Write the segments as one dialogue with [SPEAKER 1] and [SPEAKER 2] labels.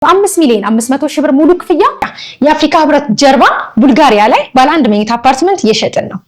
[SPEAKER 1] በ5 ሚሊዮን 500 ሺህ ብር ሙሉ ክፍያ የአፍሪካ ህብረት ጀርባ ቡልጋሪያ ላይ ባለ 1 መኝታ አፓርትመንት እየሸጥን ነው።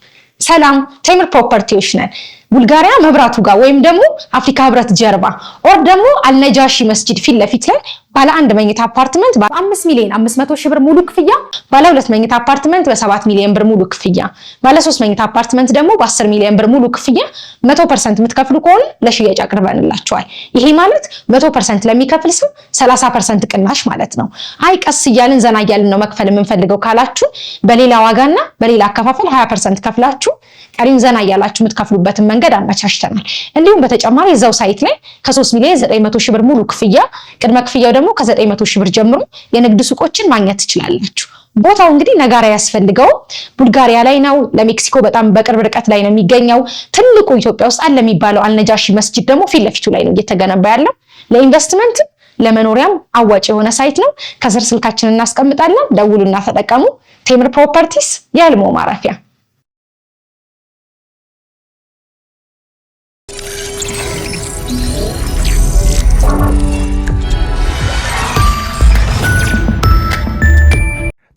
[SPEAKER 1] ሰላም ቴምር ፕሮፐርቲዎች ነን። ቡልጋሪያ መብራቱ ጋር ወይም ደግሞ አፍሪካ ህብረት ጀርባ ኦር ደግሞ አልነጃሺ መስጂድ ፊት ለፊት ላይ ባለ 1 መኝታ አፓርትመንት በ5 ሚሊዮን 500 ሺህ ብር ሙሉ ክፍያ፣ ባለ 2 መኝታ አፓርትመንት በ7 ሚሊዮን ብር ሙሉ ክፍያ፣ ባለ 3 መኝታ አፓርትመንት ደግሞ በ10 ሚሊዮን ብር ሙሉ ክፍያ 100% የምትከፍሉ ከሆነ ለሽያጭ አቅርበንላችኋል። ይሄ ማለት 100% ለሚከፍል ሰው 30% ቅናሽ ማለት ነው። አይ ቀስ እያልን ዘና እያልን ነው መክፈል የምንፈልገው ካላችሁ በሌላ ዋጋና በሌላ አከፋፈል 20% ከፍላችሁ ቀሪን ዘና እያላችሁ የምትከፍሉበትን መንገድ አመቻችተናል። እንዲሁም በተጨማሪ እዛው ሳይት ላይ ከ3 ሚሊዮን 900 ሺህ ብር ሙሉ ክፍያ፣ ቅድመ ክፍያው ደግሞ ከ900 ሺህ ብር ጀምሮ የንግድ ሱቆችን ማግኘት ትችላላችሁ። ቦታው እንግዲህ ነጋራ ያስፈልገው ቡልጋሪያ ላይ ነው። ለሜክሲኮ በጣም በቅርብ ርቀት ላይ ነው የሚገኘው። ትልቁ ኢትዮጵያ ውስጥ አለ የሚባለው አልነጃሺ መስጂድ ደግሞ ፊት ለፊቱ ላይ ነው እየተገነባ ያለው። ለኢንቨስትመንት ለመኖሪያም አዋጭ የሆነ ሳይት ነው። ከስር ስልካችንን እናስቀምጣለን። ደውሉና ተጠቀሙ። ቴምር ፕሮፐርቲስ የህልሞ ማረፊያ።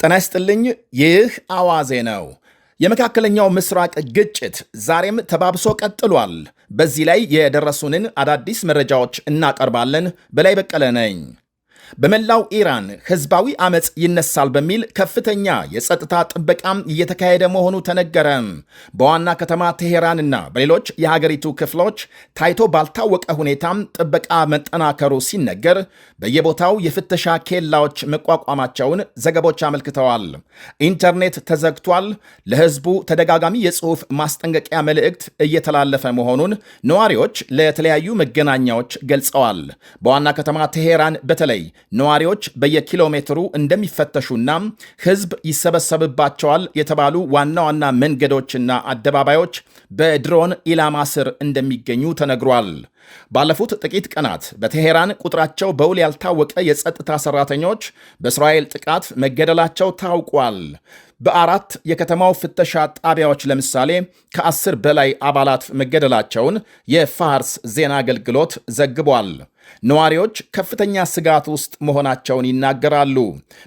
[SPEAKER 2] ጤና ይስጥልኝ። ይህ አዋዜ ነው። የመካከለኛው ምስራቅ ግጭት ዛሬም ተባብሶ ቀጥሏል። በዚህ ላይ የደረሱንን አዳዲስ መረጃዎች እናቀርባለን። በላይ በቀለ ነኝ። በመላው ኢራን ህዝባዊ አመጽ ይነሳል በሚል ከፍተኛ የጸጥታ ጥበቃም እየተካሄደ መሆኑ ተነገረ። በዋና ከተማ ቴሄራንና በሌሎች የሀገሪቱ ክፍሎች ታይቶ ባልታወቀ ሁኔታም ጥበቃ መጠናከሩ ሲነገር በየቦታው የፍተሻ ኬላዎች መቋቋማቸውን ዘገቦች አመልክተዋል። ኢንተርኔት ተዘግቷል። ለህዝቡ ተደጋጋሚ የጽሑፍ ማስጠንቀቂያ መልእክት እየተላለፈ መሆኑን ነዋሪዎች ለተለያዩ መገናኛዎች ገልጸዋል። በዋና ከተማ ቴሄራን በተለይ ነዋሪዎች በየኪሎ ሜትሩ እንደሚፈተሹና ህዝብ ይሰበሰብባቸዋል የተባሉ ዋና ዋና መንገዶችና አደባባዮች በድሮን ኢላማ ስር እንደሚገኙ ተነግሯል። ባለፉት ጥቂት ቀናት በቴሄራን ቁጥራቸው በውል ያልታወቀ የጸጥታ ሰራተኞች በእስራኤል ጥቃት መገደላቸው ታውቋል። በአራት የከተማው ፍተሻ ጣቢያዎች ለምሳሌ ከ10 በላይ አባላት መገደላቸውን የፋርስ ዜና አገልግሎት ዘግቧል። ነዋሪዎች ከፍተኛ ስጋት ውስጥ መሆናቸውን ይናገራሉ።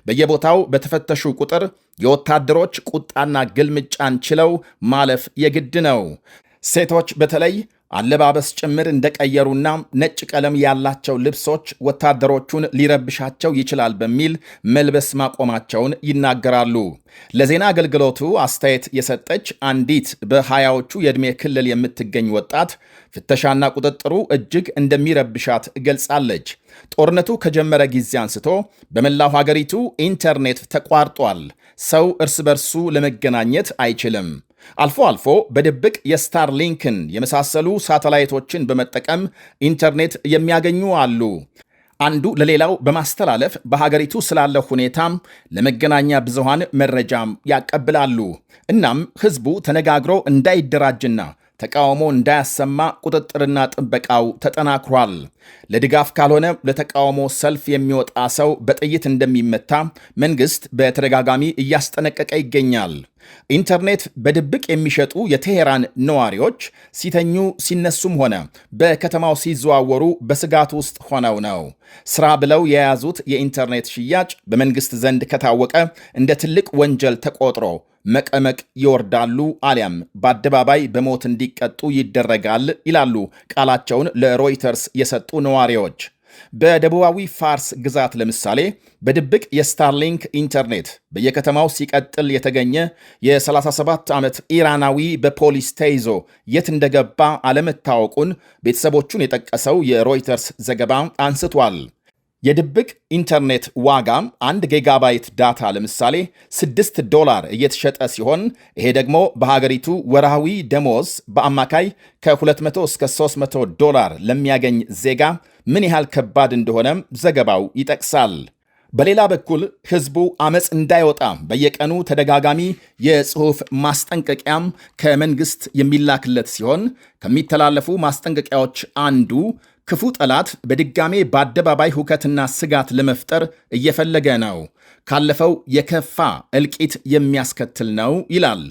[SPEAKER 2] በየቦታው በተፈተሹ ቁጥር የወታደሮች ቁጣና ግልምጫን ችለው ማለፍ የግድ ነው። ሴቶች በተለይ አለባበስ ጭምር እንደቀየሩና ነጭ ቀለም ያላቸው ልብሶች ወታደሮቹን ሊረብሻቸው ይችላል በሚል መልበስ ማቆማቸውን ይናገራሉ። ለዜና አገልግሎቱ አስተያየት የሰጠች አንዲት በ20ዎቹ የዕድሜ ክልል የምትገኝ ወጣት ፍተሻና ቁጥጥሩ እጅግ እንደሚረብሻት ገልጻለች። ጦርነቱ ከጀመረ ጊዜ አንስቶ በመላው ሀገሪቱ ኢንተርኔት ተቋርጧል። ሰው እርስ በርሱ ለመገናኘት አይችልም። አልፎ አልፎ በድብቅ የስታርሊንክን የመሳሰሉ ሳተላይቶችን በመጠቀም ኢንተርኔት የሚያገኙ አሉ። አንዱ ለሌላው በማስተላለፍ በሀገሪቱ ስላለው ሁኔታም ለመገናኛ ብዙሃን መረጃም ያቀብላሉ። እናም ህዝቡ ተነጋግሮ እንዳይደራጅና ተቃውሞ እንዳያሰማ ቁጥጥርና ጥበቃው ተጠናክሯል። ለድጋፍ ካልሆነ ለተቃውሞ ሰልፍ የሚወጣ ሰው በጥይት እንደሚመታ መንግስት በተደጋጋሚ እያስጠነቀቀ ይገኛል። ኢንተርኔት በድብቅ የሚሸጡ የቴሄራን ነዋሪዎች ሲተኙ ሲነሱም ሆነ በከተማው ሲዘዋወሩ በስጋት ውስጥ ሆነው ነው። ስራ ብለው የያዙት የኢንተርኔት ሽያጭ በመንግስት ዘንድ ከታወቀ እንደ ትልቅ ወንጀል ተቆጥሮ መቀመቅ ይወርዳሉ፣ አሊያም በአደባባይ በሞት እንዲቀጡ ይደረጋል ይላሉ ቃላቸውን ለሮይተርስ የሰጡ ነዋሪዎች። በደቡባዊ ፋርስ ግዛት ለምሳሌ በድብቅ የስታርሊንክ ኢንተርኔት በየከተማው ሲቀጥል የተገኘ የ37 ዓመት ኢራናዊ በፖሊስ ተይዞ የት እንደገባ አለመታወቁን ቤተሰቦቹን የጠቀሰው የሮይተርስ ዘገባ አንስቷል። የድብቅ ኢንተርኔት ዋጋ 1 ጊጋባይት ዳታ ለምሳሌ $6 እየተሸጠ ሲሆን ይሄ ደግሞ በሀገሪቱ ወርሃዊ ደሞዝ በአማካይ ከ200 እስከ $300 ለሚያገኝ ዜጋ ምን ያህል ከባድ እንደሆነ ዘገባው ይጠቅሳል። በሌላ በኩል ህዝቡ አመፅ እንዳይወጣ በየቀኑ ተደጋጋሚ የጽሑፍ ማስጠንቀቂያም ከመንግስት የሚላክለት ሲሆን ከሚተላለፉ ማስጠንቀቂያዎች አንዱ ክፉ ጠላት በድጋሜ በአደባባይ ሁከትና ስጋት ለመፍጠር እየፈለገ ነው፣ ካለፈው የከፋ እልቂት የሚያስከትል ነው ይላል።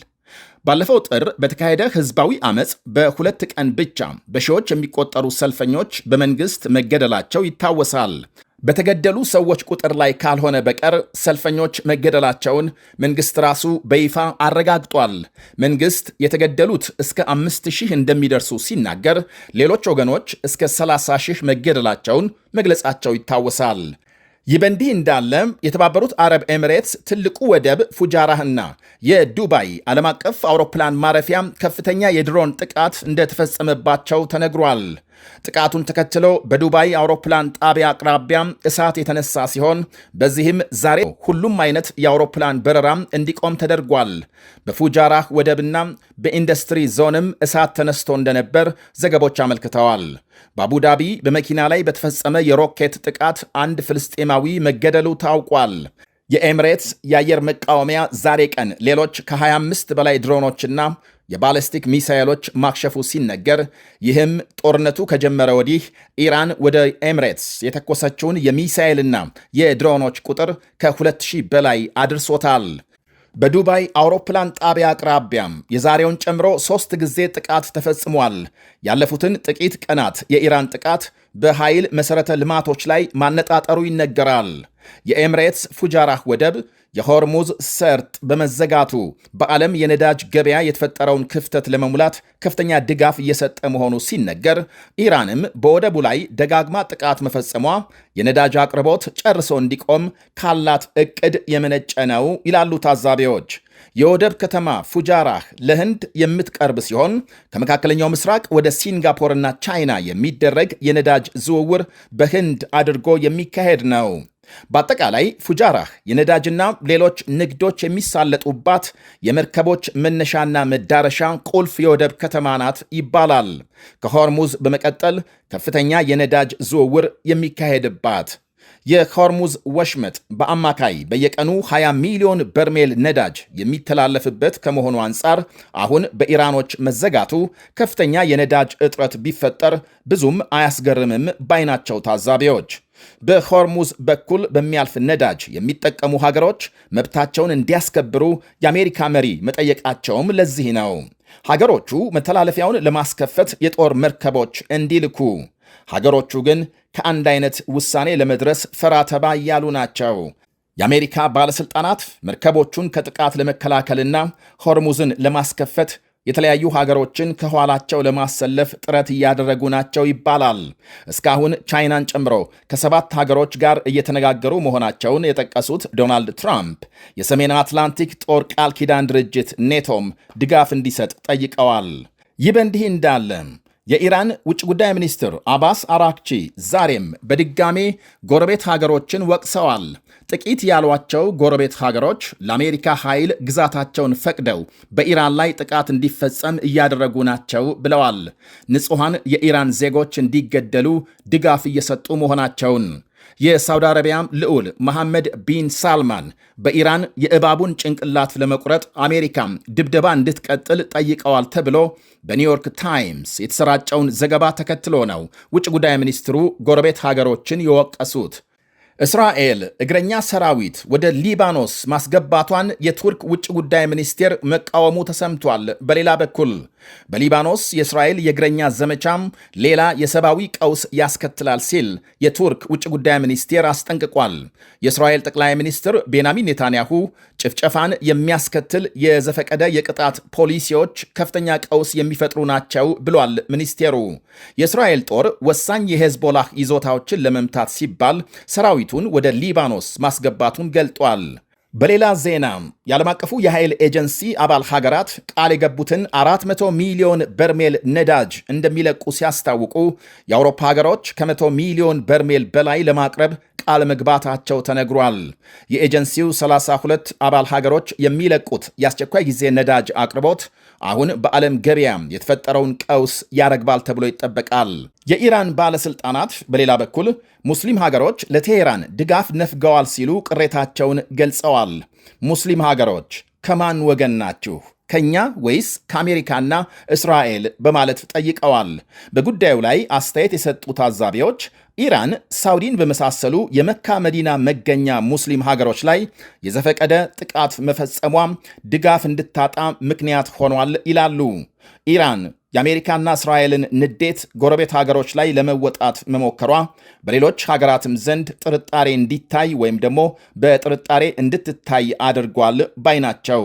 [SPEAKER 2] ባለፈው ጥር በተካሄደ ህዝባዊ አመፅ በ2 ቀን ብቻ በሺዎች የሚቆጠሩ ሰልፈኞች በመንግስት መገደላቸው ይታወሳል። በተገደሉ ሰዎች ቁጥር ላይ ካልሆነ በቀር ሰልፈኞች መገደላቸውን መንግስት ራሱ በይፋ አረጋግጧል። መንግስት የተገደሉት እስከ 5000 እንደሚደርሱ ሲናገር፣ ሌሎች ወገኖች እስከ 30,000 መገደላቸውን መግለጻቸው ይታወሳል። ይህ በእንዲህ እንዳለ የተባበሩት አረብ ኤሚሬትስ ትልቁ ወደብ ፉጃራህና የዱባይ ዓለም አቀፍ አውሮፕላን ማረፊያ ከፍተኛ የድሮን ጥቃት እንደተፈጸመባቸው ተነግሯል። ጥቃቱን ተከትሎ በዱባይ አውሮፕላን ጣቢያ አቅራቢያ እሳት የተነሳ ሲሆን በዚህም ዛሬ ሁሉም አይነት የአውሮፕላን በረራ እንዲቆም ተደርጓል። በፉጃራህ ወደብና በኢንዱስትሪ ዞንም እሳት ተነስቶ እንደነበር ዘገቦች አመልክተዋል። በአቡዳቢ በመኪና ላይ በተፈጸመ የሮኬት ጥቃት አንድ ፍልስጤማዊ መገደሉ ታውቋል። የኤሚሬትስ የአየር መቃወሚያ ዛሬ ቀን ሌሎች ከ25 በላይ ድሮኖችና የባለስቲክ ሚሳይሎች ማክሸፉ ሲነገር፣ ይህም ጦርነቱ ከጀመረ ወዲህ ኢራን ወደ ኤሚሬትስ የተኮሰችውን የሚሳይልና የድሮኖች ቁጥር ከ2000 በላይ አድርሶታል። በዱባይ አውሮፕላን ጣቢያ አቅራቢያም የዛሬውን ጨምሮ 3 ጊዜ ጥቃት ተፈጽሟል። ያለፉትን ጥቂት ቀናት የኢራን ጥቃት በኃይል መሠረተ ልማቶች ላይ ማነጣጠሩ ይነገራል። የኤሚሬትስ ፉጃራህ ወደብ የሆርሙዝ ሰርጥ በመዘጋቱ በዓለም የነዳጅ ገበያ የተፈጠረውን ክፍተት ለመሙላት ከፍተኛ ድጋፍ እየሰጠ መሆኑ ሲነገር፣ ኢራንም በወደቡ ላይ ደጋግማ ጥቃት መፈጸሟ የነዳጅ አቅርቦት ጨርሶ እንዲቆም ካላት ዕቅድ የመነጨ ነው ይላሉ ታዛቢዎች። የወደብ ከተማ ፉጃራህ ለህንድ የምትቀርብ ሲሆን ከመካከለኛው ምስራቅ ወደ ሲንጋፖርና ቻይና የሚደረግ የነዳጅ ዝውውር በህንድ አድርጎ የሚካሄድ ነው። በአጠቃላይ ፉጃራህ የነዳጅና ሌሎች ንግዶች የሚሳለጡባት የመርከቦች መነሻና መዳረሻ ቁልፍ የወደብ ከተማ ናት ይባላል። ከሆርሙዝ በመቀጠል ከፍተኛ የነዳጅ ዝውውር የሚካሄድባት የሆርሙዝ ወሽመጥ በአማካይ በየቀኑ 20 ሚሊዮን በርሜል ነዳጅ የሚተላለፍበት ከመሆኑ አንጻር አሁን በኢራኖች መዘጋቱ ከፍተኛ የነዳጅ እጥረት ቢፈጠር ብዙም አያስገርምም ባይናቸው ታዛቢዎች። በሆርሙዝ በኩል በሚያልፍ ነዳጅ የሚጠቀሙ ሀገሮች መብታቸውን እንዲያስከብሩ የአሜሪካ መሪ መጠየቃቸውም ለዚህ ነው። ሀገሮቹ መተላለፊያውን ለማስከፈት የጦር መርከቦች እንዲልኩ፣ ሀገሮቹ ግን ከአንድ አይነት ውሳኔ ለመድረስ ፈራ ተባ እያሉ ናቸው። የአሜሪካ ባለሥልጣናት መርከቦቹን ከጥቃት ለመከላከልና ሆርሙዝን ለማስከፈት የተለያዩ ሀገሮችን ከኋላቸው ለማሰለፍ ጥረት እያደረጉ ናቸው ይባላል። እስካሁን ቻይናን ጨምሮ ከ7 ሀገሮች ጋር እየተነጋገሩ መሆናቸውን የጠቀሱት ዶናልድ ትራምፕ የሰሜን አትላንቲክ ጦር ቃል ኪዳን ድርጅት ኔቶም ድጋፍ እንዲሰጥ ጠይቀዋል። ይህ በእንዲህ እንዳለ የኢራን ውጭ ጉዳይ ሚኒስትር አባስ አራክቺ ዛሬም በድጋሜ ጎረቤት ሀገሮችን ወቅሰዋል። ጥቂት ያሏቸው ጎረቤት ሀገሮች ለአሜሪካ ኃይል ግዛታቸውን ፈቅደው በኢራን ላይ ጥቃት እንዲፈጸም እያደረጉ ናቸው ብለዋል። ንጹሐን የኢራን ዜጎች እንዲገደሉ ድጋፍ እየሰጡ መሆናቸውን የሳውዲ አረቢያም ልዑል መሐመድ ቢን ሳልማን በኢራን የእባቡን ጭንቅላት ለመቁረጥ አሜሪካም ድብደባ እንድትቀጥል ጠይቀዋል ተብሎ በኒውዮርክ ታይምስ የተሰራጨውን ዘገባ ተከትሎ ነው ውጭ ጉዳይ ሚኒስትሩ ጎረቤት ሀገሮችን የወቀሱት። እስራኤል እግረኛ ሰራዊት ወደ ሊባኖስ ማስገባቷን የቱርክ ውጭ ጉዳይ ሚኒስቴር መቃወሙ ተሰምቷል። በሌላ በኩል በሊባኖስ የእስራኤል የእግረኛ ዘመቻም ሌላ የሰብአዊ ቀውስ ያስከትላል ሲል የቱርክ ውጭ ጉዳይ ሚኒስቴር አስጠንቅቋል። የእስራኤል ጠቅላይ ሚኒስትር ቤንያሚን ኔታንያሁ ጭፍጨፋን የሚያስከትል የዘፈቀደ የቅጣት ፖሊሲዎች ከፍተኛ ቀውስ የሚፈጥሩ ናቸው ብሏል ሚኒስቴሩ። የእስራኤል ጦር ወሳኝ የሄዝቦላህ ይዞታዎችን ለመምታት ሲባል ሰራዊቱን ወደ ሊባኖስ ማስገባቱን ገልጧል። በሌላ ዜና የዓለም አቀፉ የኃይል ኤጀንሲ አባል ሀገራት ቃል የገቡትን 400 ሚሊዮን በርሜል ነዳጅ እንደሚለቁ ሲያስታውቁ የአውሮፓ ሀገሮች ከ100 ሚሊዮን በርሜል በላይ ለማቅረብ ቃል መግባታቸው ተነግሯል። የኤጀንሲው 32 አባል ሀገሮች የሚለቁት የአስቸኳይ ጊዜ ነዳጅ አቅርቦት አሁን በዓለም ገበያ የተፈጠረውን ቀውስ ያረግባል ተብሎ ይጠበቃል። የኢራን ባለሥልጣናት በሌላ በኩል ሙስሊም ሀገሮች ለቴሄራን ድጋፍ ነፍገዋል ሲሉ ቅሬታቸውን ገልጸዋል። ሙስሊም ሀገሮች ከማን ወገን ናችሁ? ከኛ ወይስ ከአሜሪካና እስራኤል? በማለት ጠይቀዋል። በጉዳዩ ላይ አስተያየት የሰጡ ታዛቢዎች ኢራን ሳውዲን በመሳሰሉ የመካ መዲና መገኛ ሙስሊም ሀገሮች ላይ የዘፈቀደ ጥቃት መፈጸሟም ድጋፍ እንድታጣ ምክንያት ሆኗል ይላሉ። ኢራን የአሜሪካና እስራኤልን ንዴት ጎረቤት ሀገሮች ላይ ለመወጣት መሞከሯ በሌሎች ሀገራትም ዘንድ ጥርጣሬ እንዲታይ ወይም ደግሞ በጥርጣሬ እንድትታይ አድርጓል ባይ ናቸው።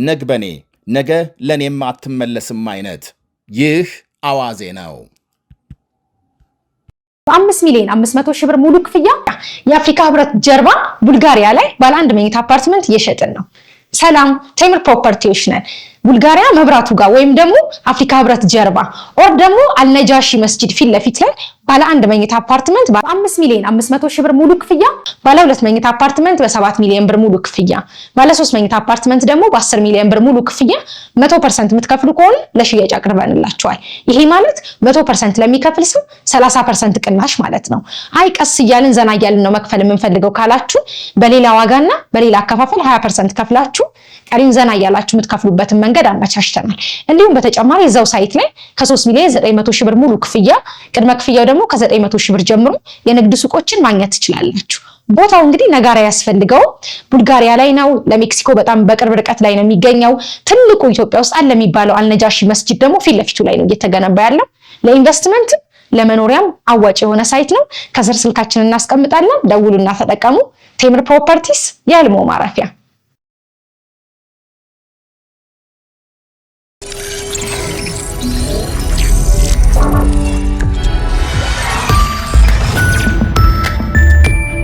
[SPEAKER 2] ነግበኔ ነገ ለእኔም አትመለስም አይነት። ይህ አዋዜ ነው።
[SPEAKER 1] 5,500,000 ብር ሙሉ ክፍያ የአፍሪካ ህብረት ጀርባ ቡልጋሪያ ላይ ባለ 1 መኝታ አፓርትመንት እየሸጥን ነው። ሰላም ቴምር ፕሮፐርቲዎች ነን። ቡልጋሪያ መብራቱ ጋር ወይም ደግሞ አፍሪካ ህብረት ጀርባ ኦር ደግሞ አልነጃሺ መስጂድ ፊት ለፊት ላይ ባለ 1 መኝታ አፓርትመንት በ5,500,000 ብር ሙሉ ክፍያ፣ ባለ 2 መኝታ አፓርትመንት በ7 ሚሊዮን ብር ሙሉ ክፍያ፣ ባለ 3 መኝታ አፓርትመንት ደግሞ በ10 ሚሊዮን ብር ሙሉ ክፍያ 100% የምትከፍሉ ከሆነ ለሽያጭ አቅርበንላችኋል። ይሄ ማለት 100% ለሚከፍል ሰው 30% ቅናሽ ማለት ነው። አይ ቀስ እያልን ዘና እያልን ነው መክፈል የምንፈልገው ካላችሁ በሌላ ዋጋና በሌላ አከፋፈል 20% ከፍላችሁ ቀሪን ዘና እያላችሁ የምትከፍሉበትን መንገድ አመቻችተናል። እንዲሁም በተጨማሪ እዛው ሳይት ላይ ከ3,900,000 ብር ሙሉ ክፍያ፣ ቅድመ ክፍያው ደግሞ ከ900,000 ብር ጀምሮ የንግድ ሱቆችን ማግኘት ትችላላችሁ። ቦታው እንግዲህ ነጋራ ያስፈልገው ቡልጋሪያ ላይ ነው። ለሜክሲኮ በጣም በቅርብ ርቀት ላይ ነው የሚገኘው። ትልቁ ኢትዮጵያ ውስጥ አለ የሚባለው አልነጃሺ መስጂድ ደግሞ ፊት ለፊቱ ላይ ነው እየተገነባ ያለው። ለኢንቨስትመንት ለመኖሪያም አዋጭ የሆነ ሳይት ነው። ከስር ስልካችንን እናስቀምጣለን። ደውሉና ተጠቀሙ። ቴምር ፕሮፐርቲስ የህልሞ ማረፊያ።